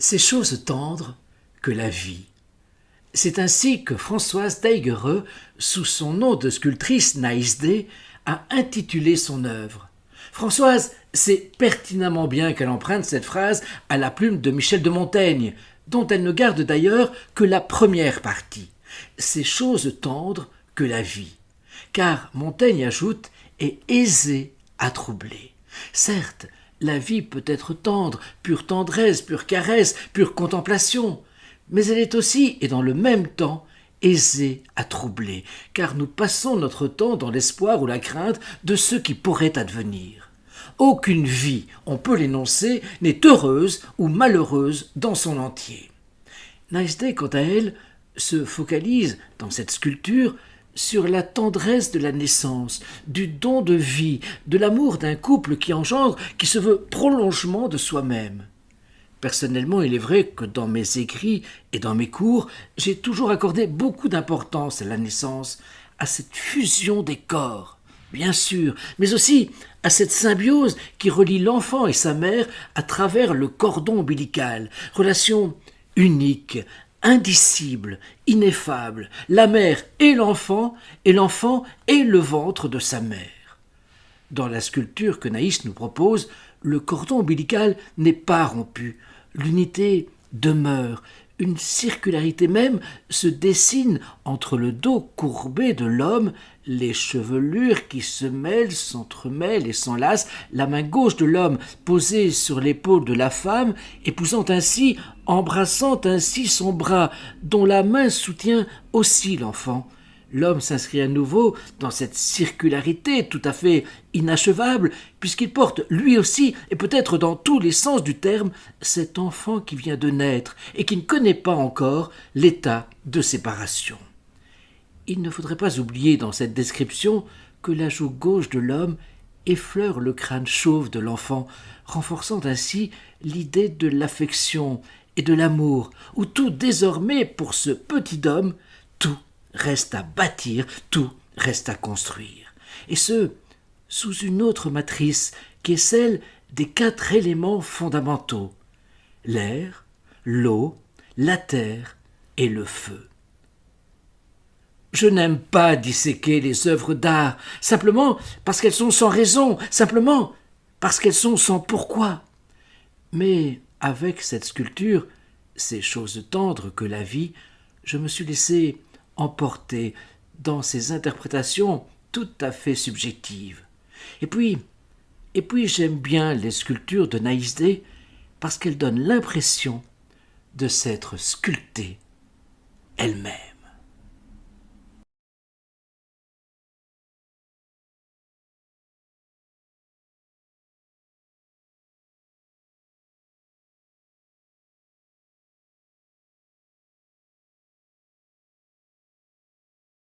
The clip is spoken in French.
Ces choses tendres que la vie. C'est ainsi que Françoise Daiguereux, sous son nom de sculptrice Naïsdé, a intitulé son œuvre. Françoise sait pertinemment bien qu'elle emprunte cette phrase à la plume de Michel de Montaigne, dont elle ne garde d'ailleurs que la première partie. Ces choses tendres que la vie. Car, Montaigne ajoute, est aisée à troubler. Certes, la vie peut être tendre, pure tendresse, pure caresse, pure contemplation, mais elle est aussi, et dans le même temps, aisée à troubler, car nous passons notre temps dans l'espoir ou la crainte de ce qui pourrait advenir. Aucune vie, on peut l'énoncer, n'est heureuse ou malheureuse dans son entier. Naïsdé, quant à elle, se focalise, dans cette sculpture, sur la tendresse de la naissance, du don de vie, de l'amour d'un couple qui engendre, qui se veut prolongement de soi-même. Personnellement, il est vrai que dans mes écrits et dans mes cours, j'ai toujours accordé beaucoup d'importance à la naissance, à cette fusion des corps, bien sûr, mais aussi à cette symbiose qui relie l'enfant et sa mère à travers le cordon ombilical, relation unique, indicible, ineffable, la mère et l'enfant et le ventre de sa mère. Dans la sculpture que Naïs nous propose, le cordon ombilical n'est pas rompu, l'unité demeure, une circularité même se dessine entre le dos courbé de l'homme, les chevelures qui se mêlent, s'entremêlent et s'enlacent, la main gauche de l'homme posée sur l'épaule de la femme, épousant ainsi, embrassant ainsi son bras, dont la main soutient aussi l'enfant. L'homme s'inscrit à nouveau dans cette circularité tout à fait inachevable, puisqu'il porte lui aussi, et peut-être dans tous les sens du terme, cet enfant qui vient de naître et qui ne connaît pas encore l'état de séparation. Il ne faudrait pas oublier dans cette description que la joue gauche de l'homme effleure le crâne chauve de l'enfant, renforçant ainsi l'idée de l'affection et de l'amour, où tout désormais, pour ce petit homme, tout reste à bâtir, tout reste à construire. Et ce, sous une autre matrice qui est celle des 4 éléments fondamentaux: l'air, l'eau, la terre et le feu. Je n'aime pas disséquer les œuvres d'art, simplement parce qu'elles sont sans raison, simplement parce qu'elles sont sans pourquoi. Mais avec cette sculpture, ces choses tendres que la vie, je me suis laissé emporter dans ces interprétations tout à fait subjectives. Et puis j'aime bien les sculptures de Naïsdé parce qu'elles donnent l'impression de s'être sculptées elles-mêmes.